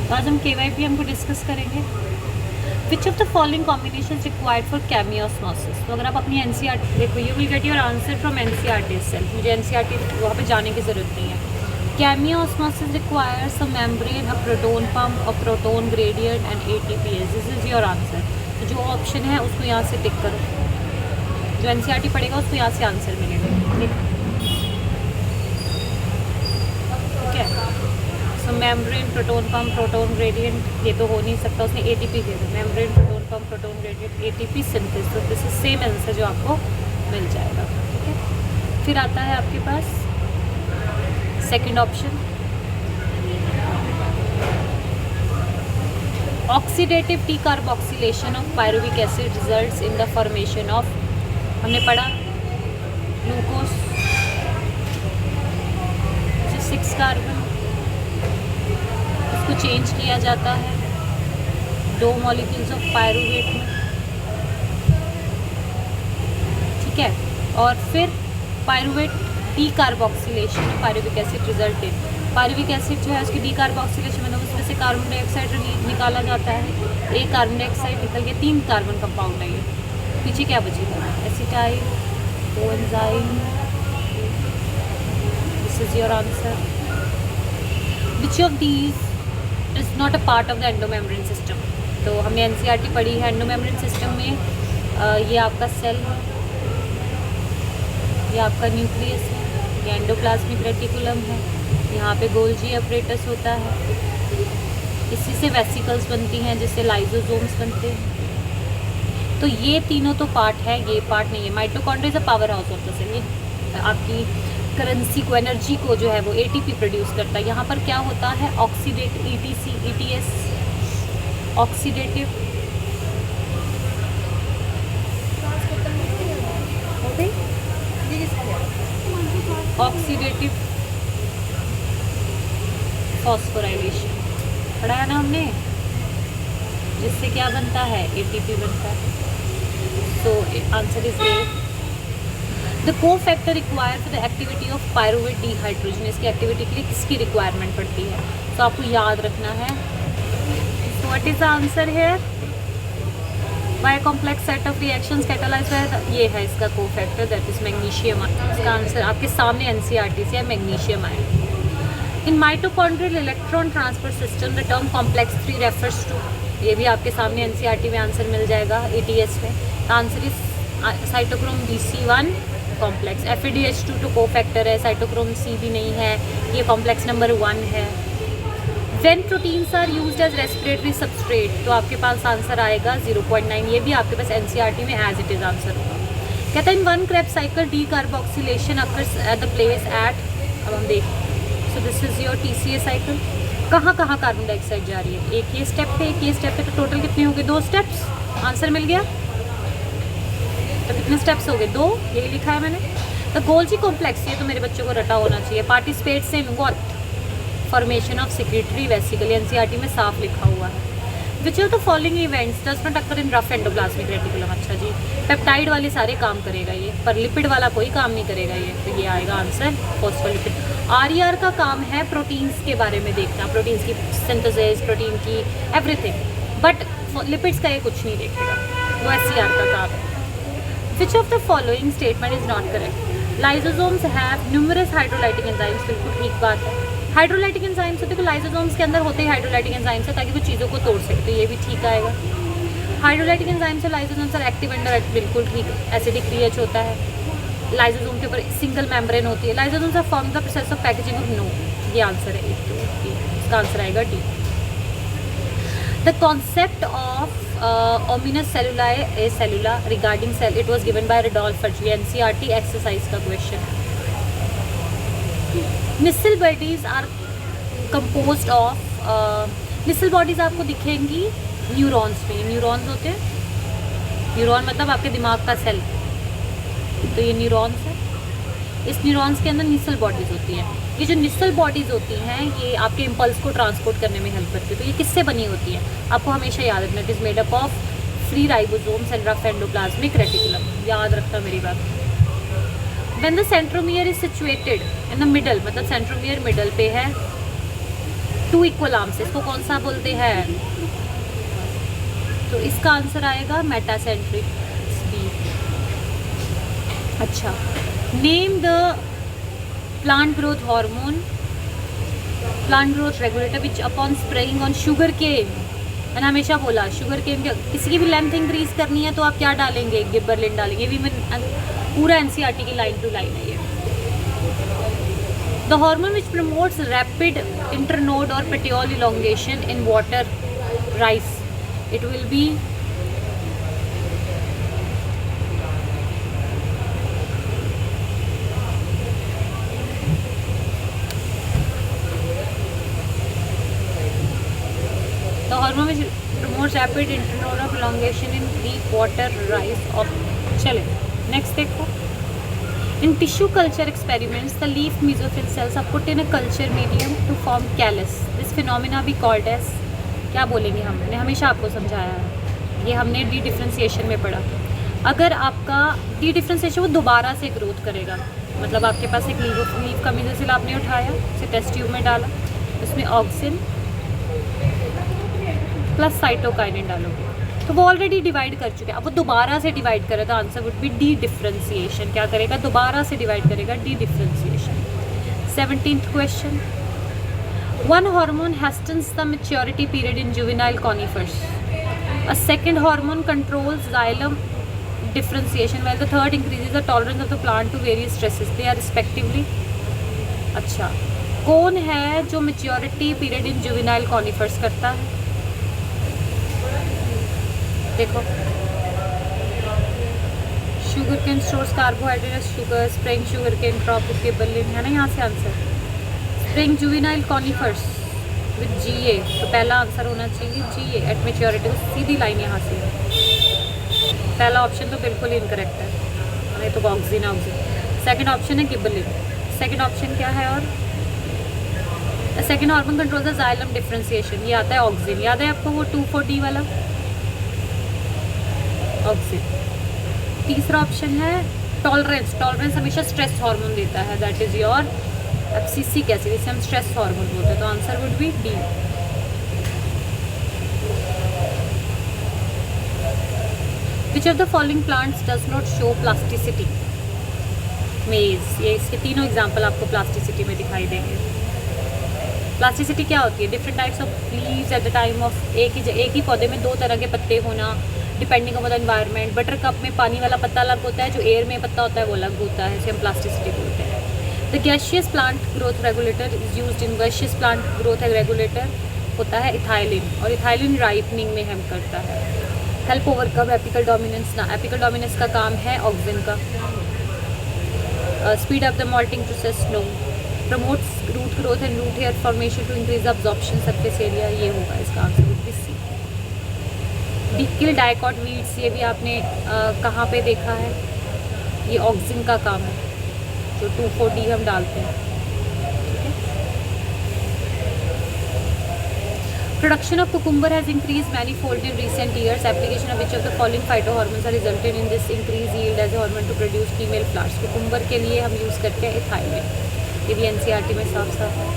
तो आज हम KYPM को डिस्कस करेंगे। Which of the following combination required for chemiosmosis. तो अगर आप अपनी NCERT देखो, you will get your answer from NCERT itself। मुझे NCERT वहाँ पे जाने की ज़रूरत नहीं है। Chemiosmosis requires a membrane, a proton pump, a proton gradient and ATPase। This is your answer. तो जो ऑप्शन है उसको यहाँ से टिक करो, जो NCERT पढ़ेगा उसको यहाँ से आंसर मिलेगा। ठीक है। So membrane, proton pump, proton gradient, ये तो हो नहीं सकता, उसने ATP दे दिया। Membrane, proton pump, proton gradient, ATP synthesis. तो दिस इज सेम आंसर जो आपको मिल जाएगा। ठीक है। फिर आता है आपके पास second option, oxidative decarboxylation of pyruvic acid results in the formation of, हमने पढ़ा ग्लूकोज 6 कार्बन, उसको चेंज किया जाता है 2 मॉलिक्यूल्स ऑफ पायरुवेट में। ठीक है। और फिर pyruvate D carboxylation, pyruvic acid result in, pyruvic acid जो है उसकी डी कार्बोक्सिलेशन मतलब उसमें से कार्बन डाइऑक्साइड निकाला जाता है। एक कार्बन डाइऑक्साइड निकल के 3 कार्बन कंपाउंड है ये। पीछे क्या बचेगा? Acetyl, coenzyme. This is your answer. Which of these is not a part of the endomembrane system. तो हमने NCERT पढ़ी है एंडोमेम्ब्रेन सिस्टम में। ये आपका सेल है, ये आपका न्यूक्लियस है, ये एंडोप्लाज्मिक रेटिकुलम है, यहाँ पे गोल्जी अपरेटस होता है, इसी से वेसिकल्स बनती हैं जिससे लाइजोसोम्स बनते हैं। तो ये तीनों तो पार्ट है, ये पार्ट नहीं है। Mitochondria is a powerhouse of the cell. ये आपकी करेंसी को, एनर्जी को जो है वो ATP प्रोड्यूस करता है। यहाँ पर क्या होता है? Oxidative ETS, oxidative oxidative phosphorylation पढ़ा है ना हमने, जिससे क्या बनता है? ATP बनता है। So answer is a. The cofactor require for the activity of pyruvate dehydrogen, इसकी एक्टिविटी के लिए किसकी रिक्वायरमेंट पड़ती है? तो आपको याद रखना है। So what is the answer here? By complex set of reactions catalyse by, ये है इसका कोफैक्टर, दैट इज मैग्नीशियम। इसका आंसर आपके सामने NCERT से है, magnesium ion. In mitochondrial electron transfer system the term complex 3 refers to, ये भी आपके सामने NCERT में आंसर मिल जाएगा ATS में। Answer is cytochrome BC1 complex. FADH2 तो कोफैक्टर है, साइटोक्रोम C भी नहीं है, ये कॉम्प्लेक्स नंबर 1 है। When proteins are used as respiratory substrate, तो आपके पास आंसर आएगा 0.9। ये भी आपके पास NCERT में एज इट इज आंसर होगा। कहता है in 1 Krebs cycle decarboxylation occurs at the place at, अब हम देख, so this is your TCA cycle. कहाँ कहाँ कार्बन डाइऑक्साइड जा रही है? एक ये स्टेप पे, एक ये स्टेप पे, तो टोटल कितने हो गए? 2 स्टेप्स। आंसर मिल गया। तो कितने स्टेप्स हो गए? 2, यही लिखा है मैंने। द गोल्जी कॉम्प्लेक्स, ये तो मेरे बच्चों को रटा होना चाहिए। Participates in what? Formation of secretary vesicle, NCERT में साफ लिखा हुआ है। विच of the following events does not occur in rough endoplasmic reticulum? अच्छा जी, पेप्टाइड वाले सारे काम करेगा ये, पर लिपिड वाला कोई काम नहीं करेगा ये। तो ये आएगा आंसर फॉस्फोलिपिड। RER का काम है प्रोटीन्स के बारे में देखना, प्रोटीन्स की सिंथेसिस, प्रोटीन की एवरीथिंग, बट लिपिड्स का ये कुछ नहीं देखेगा, वो SCR का काम है। Which of the following statement is not correct? Lysosomes have numerous hydrolytic enzymes, बिल्कुल ठीक बात है। हाइड्रोलाइटिक एंजाइम्स होते हैं, तो लाइसोसोम्स के अंदर होते हैं हाइड्रोलाइटिक एंजाइम्स है, ताकि वो चीज़ों को तोड़ सके, तो ये भी ठीक आएगा। हाइड्रोलाइटिक एंजाइम्स और लाइसोसोम्स आर एक्टिव अंडर, बिल्कुल ठीक। एसिडिक pH होता है, लाइसोसोम के ऊपर सिंगल मेम्ब्रेन होती है। Lysosomes are form the process of packaging of, no, ये आंसर है 1, 2, 3, इसका आंसर आएगा D। The concept of ominous celluli a cellula regarding cell, it was given by Rudolf Virchow, NCERT exercise का question है। Nissl bodies are composed of, Nissl bodies आपको दिखेंगी neurons में। Neurons होते हैं, न्यूरॉन मतलब आपके दिमाग का सेल, तो ये न्यूरॉन्स है। इस न्यूरॉन्स के अंदर निसल बॉडीज़ होती हैं। ये जो निसल बॉडीज़ होती हैं ये आपके इम्पल्स को ट्रांसपोर्ट करने में हेल्प करती है। तो ये किससे बनी होती है? आपको हमेशा याद रखना, it is made up of free ribosomes and rough endoplasmic reticulum. याद रखना मेरी बात। When the centromere is situated in the middle, मतलब सेंट्रोमियर मिडल पे है, 2 इक्वल आर्म्स, इसको कौन सा बोलते हैं? तो इसका आंसर आएगा मेटासेंट्रिक बी। अच्छा, name the plant growth hormone, plant growth regulator which upon spraying on sugarcane, मैंने हमेशा बोला शुगर केन किसी की भी लेंथ इंक्रीज करनी है तो आप क्या डालेंगे? गिबरलिन डालेंगे। भी पूरा एनसीईआरटी की लाइन टू लाइन है ये। The hormone which promotes rapid internode और petiole elongation in water rice, it will be the hormone which promotes rapid internode of elongation in deep water rise of। चले next देखो। In tissue culture experiments, the leaf mesophyll cells are put in a culture medium to form callus. This phenomena be called as, क्या बोलेंगे? हमने हमेशा आपको समझाया है, ये हमने डी डिफ्रेंसिएशन में पढ़ा। अगर आपका डी डिफ्रेंसिएशन वो दोबारा से ग्रोथ करेगा, मतलब आपके पास एक लीफ का मेसोफिल आपने उठाया, उसे टेस्ट ट्यूब में डाला, उसमें ऑक्सिन प्लस साइटोकाइनिन डालोगे तो वो ऑलरेडी डिवाइड कर चुके हैं, अब वो दोबारा से डिवाइड करे तो answer would be dedifferentiation. क्या करेगा? दोबारा से डिवाइड करेगा, dedifferentiation. 17th question. One hormone hastens the maturity period in juvenile conifers, a second hormone controls xylem differentiation, while the third increases the tolerance of the plant to various stresses, they are respectively. अच्छा, कौन है जो maturity period in juvenile conifers करता है? देखो, sugar cane stores carbohydrate sugar, spring sugar cane crop gibberellin, है ना यहाँ से answer. Spring juvenile conifers with GA, तो पहला आंसर होना चाहिए जीए एट मैच्योरिटी, तो सीधी लाइन यहाँ से है। पहला ऑप्शन तो बिल्कुल इनकरेक्ट है, नहीं तो ऑक्सिन ऑक्सिन। सेकंड ऑप्शन है गिबरलिन। सेकंड ऑप्शन क्या है? और second hormone control the xylem differentiation, ये आता है ऑक्सिन। याद है आपको वो 2,4-D वाला ऑक्सिन। तीसरा ऑप्शन है टॉलरेंस। टॉलरेंस हमेशा स्ट्रेस हार्मोन देता है, that is your abscisic acid, इसे हम स्ट्रेस हार्मोन बोलते हैं, तो answer would be D. Which of the following plants does not show plasticity? मेज। ये इसके तीनों एग्जाम्पल आपको प्लास्टिसिटी में दिखाई देंगे। प्लास्टिसिटी क्या होती है? Different types of leaves at the time of, एक ही पौधे में 2 तरह के पत्ते होना, depending on the environment. Butter cup में पानी वाला पत्ता अलग होता है, जो एयर में पत्ता होता है वो अलग होता है, इसे हम प्लास्टिसिटी बोलते हैं। The gaseous plant growth regulator is used in, gaseous plant growth regulator होता है इथाइलिन, और इथाइलिन राइपनिंग में हेल्प करता है। हेल्प ओवरकम एपिकल डोमिनेंस ना, एपिकल डोमिनेंस का काम है ऑक्सिन का। Speed up the malting process, no. Promotes root growth and root hair formation to increase absorption surface area, ये होगा इसका आंसर वुड बी सी। डिकिल डाइकॉट वीड्स, ये भी आपने कहाँ पे देखा है? ये ऑक्सिन का काम है, जो 2,4-D हम डालते हैं। Production of cucumber has increase manifold in recent years, application of which of the following phytohormones are resulted in this increase yield as a hormone to produce female flowers. Cucumber के लिए हम use करते हैं ethylene, ये भी NCERT में साफ साफ है।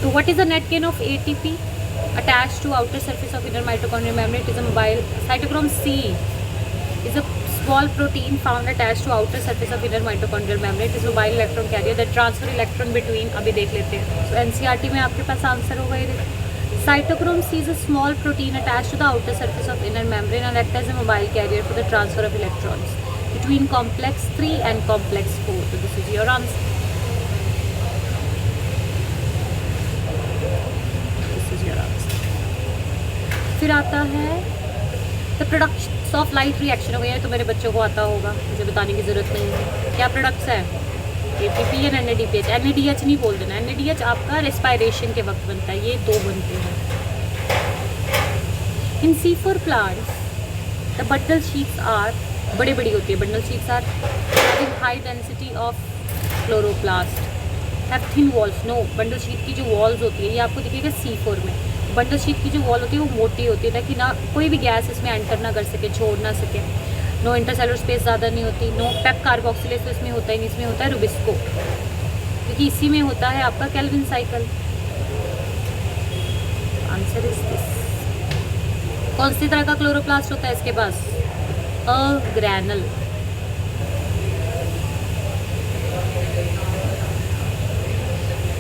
तो what is the net gain of ATP attached to outer surface of inner mitochondrial membrane? It is a mobile cytochrome C is a small protein found attached to outer surface of inner mitochondrial membrane. It is a mobile electron carrier that transfer electron between, अभी देख लेते हैं। So NCERT में आपके पास answer होगा ये देखो। Cytochrome C is a small protein attached to the outer surface of inner membrane and act as a mobile carrier for the transfer of electrons between complex 3 and complex 4. So this is your answer. फिर आता है the products of light reaction. हो गया तो मेरे बच्चों को आता होगा, मुझे बताने की ज़रूरत नहीं है। क्या प्रोडक्ट्स है? ATP and NADPH. एनएडीएच नहीं बोल देना, एनएडीएच आपका रेस्पायरेशन के वक्त बनता है, ये 2 बनते हैं। In C4 plants the bundle sheaths are, बड़ी बड़ी होती है bundle sheaths, are having high density of chloroplast, have thin walls. No, bundle sheath की जो वॉल्स होती है ये आपको दिखेगा C4 में। बंडल शीट की जो वॉल होती है वो मोटी होती है ताकि ना कोई भी गैस इसमें एंटर ना कर सके, छोड़ ना सके। नो इंटरसेलुलर स्पेस ज़्यादा नहीं होती। नो पेप कार्बोक्सिलेज तो इसमें होता ही नहीं, इसमें होता है रुबिस्को। क्योंकि इसी में होता है आपका Calvin cycle. Answer is this. कौन सी तरह का क्लोरोप्लास्ट होता है इसके पास? अ ग्रैनल।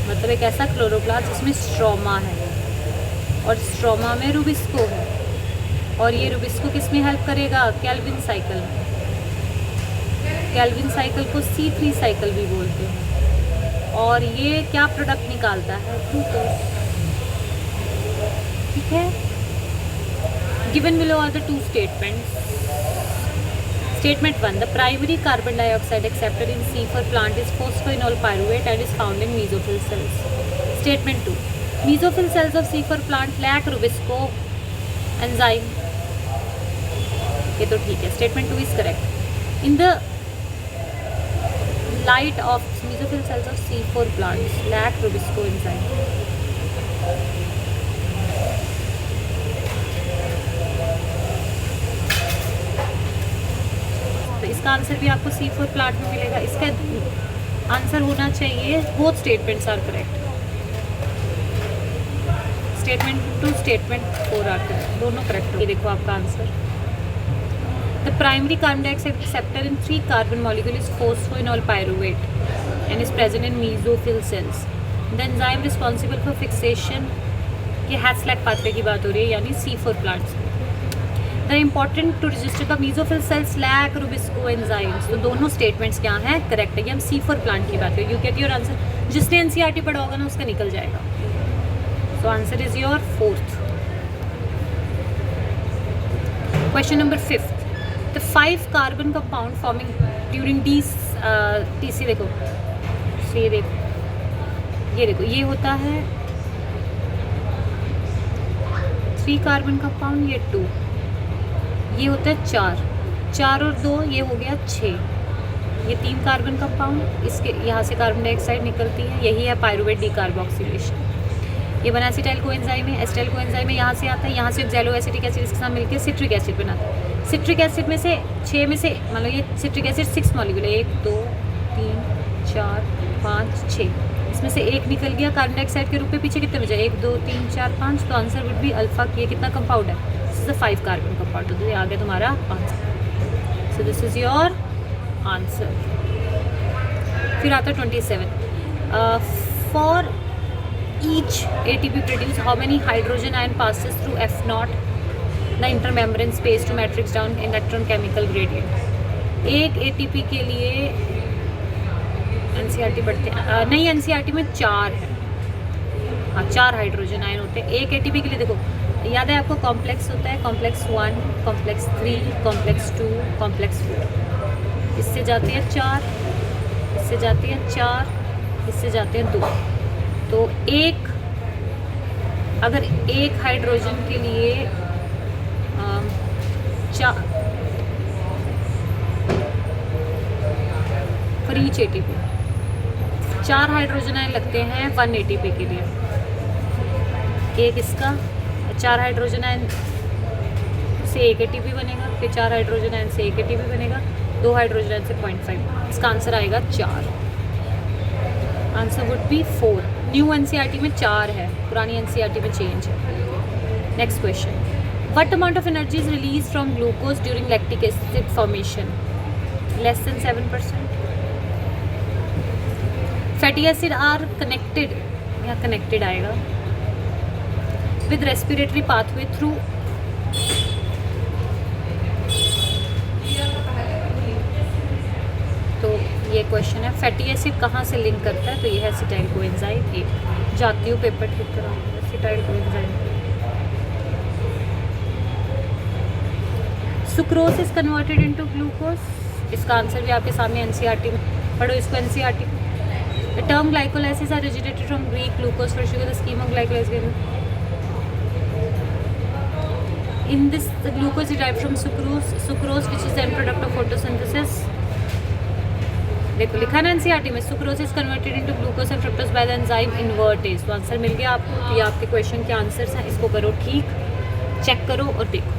मतलब एक ऐसा क्लोरोप्लास्ट जिसमें स्ट्रोमा है और स्ट्रोमा में रुबिस्को है, और ये रुबिस्को किस में हेल्प करेगा? केल्विन साइकिल में। केल्विन साइकिल को C3 साइकिल भी बोलते हैं, और ये क्या प्रोडक्ट निकालता है? ग्लूकोज। ठीक है। Given below are the two statements. Statement 1. The primary carbon dioxide acceptor in C4 plant is phosphoenol pyruvate and is found in mesophyll cells. Statement 2. Mesophyll cells of C4 plant lack Rubisco enzyme. ये तो ठीक है. Statement 2 is correct. In the light of mesophyll cells of C4 plants lack Rubisco enzyme. तो इसका answer भी आपको C4 plant में मिलेगा। इसका आंसर होना चाहिए both statements are correct. Statement 2 statement 4 are correct, दोनों करेक्ट। ये देखो आपका answer. The primary carbon dioxide acceptor in 3 carbon molecule is phosphoenol pyruvate and is present in mesophyll cells. The enzyme responsible for fixation, ये Hatch Slack pathway की बात हो रही है, यानी C4 plants. The important to register the mesophyll cells lack rubisco enzymes. तो दोनों statements क्या हैं? करेक्ट है। ये हम C4 प्लांट की बात करें। You get your answer. जिसने NCERT पढ़ा होगा ना उसका निकल जाएगा। So answer is your 4th। Question number 5th। The 5 carbon compound forming during TC देखो, ये देखो, ये होता है 3 कार्बन कंपाउंड, ये 2, ये होता है 4 और 2, ये हो गया 6। ये 3 कार्बन कंपाउंड, इसके यहाँ से कार्बन डाइऑक्साइड निकलती है, यही है पायरुवेट डीकार्बोक्सिलेशन। ये बना एसिटाइल कोएंजाइम है, एसिटाइल कोएंजाइम में यहाँ से आता है, यहाँ से एक्सैलो एसिटिक एसिड इसके साथ मिलकर सिट्रिक एसिड बनाता है। सिट्रिक एसिड में से 6 में से मतलब ये सिट्रिक एसिड 6 मॉलिक्यूल है, 1 2 3 4 5 6, इसमें से 1 निकल गया कार्बन डाइऑक्साइड के रूप में। पीछे कितने बचे? 1 2 3 4 5। तो आंसर वुड बी अल्फा। की ये कितना कंपाउंड है? 5 कार्बन कंपाउंड। तो ये आ गया तुम्हारा answer. So this is your answer. फिर आता है 27। For each ATP produce how many hydrogen ion passes through F0 the intermembrane space to matrix down electron chemical gradient. एक ATP के लिए NCERT पढ़ते हैं, नहीं NCERT में 4 है। हाँ, 4 हाइड्रोजन आयन होते हैं एक ATP के लिए। देखो याद है आपको, कॉम्प्लेक्स होता है कॉम्प्लेक्स 1, कॉम्प्लेक्स 3, कॉम्प्लेक्स 2, कॉम्प्लेक्स 4। इससे जाते हैं 4, इससे जाते हैं 4, इससे जाते हैं 2। तो अगर एक हाइड्रोजन के लिए 4 for each ATP 4 hydrogen ion लगते हैं 1 ATP के लिए। एक इसका 4 हाइड्रोजन आयन से 1 ATP बनेगा, फिर 4 हाइड्रोजन आयन से 1 ATP बनेगा, 2 हाइड्रोजन आयन से 0.5। इसका आंसर आएगा 4। Answer would be 4। New NCERT में 4 है, पुरानी NCERT में चेंज है। Next question. What amount of energy is release from glucose during lactic acid formation? Less than 7%। Fatty acid are connected, यहाँ कनेक्टेड आएगा with respiratory pathway through तो ये question है फैटी एसिड कहाँ से लिंक करता है? तो ये है एसिटाइल कोएंजाइम। एक जाती हूँ पेपर ठीक कराऊँ। Acetyl coenzyme. Sucrose is converted into glucose. इसका आंसर भी आपके सामने NCERT में पढ़ो इसको। NCERT the term glycolysis are originated from Greek glucose for sugar. The scheme of glycolysis in this the glucose derived from sucrose which is the end product of photosynthesis। देखो लिखा ना NCERT में, sucrose is converted into glucose and fructose by the enzyme invertase. तो answer मिल गया आपको। ये आपके question के आंसर्स हैं, इसको करो ठीक, चेक करो और देखो।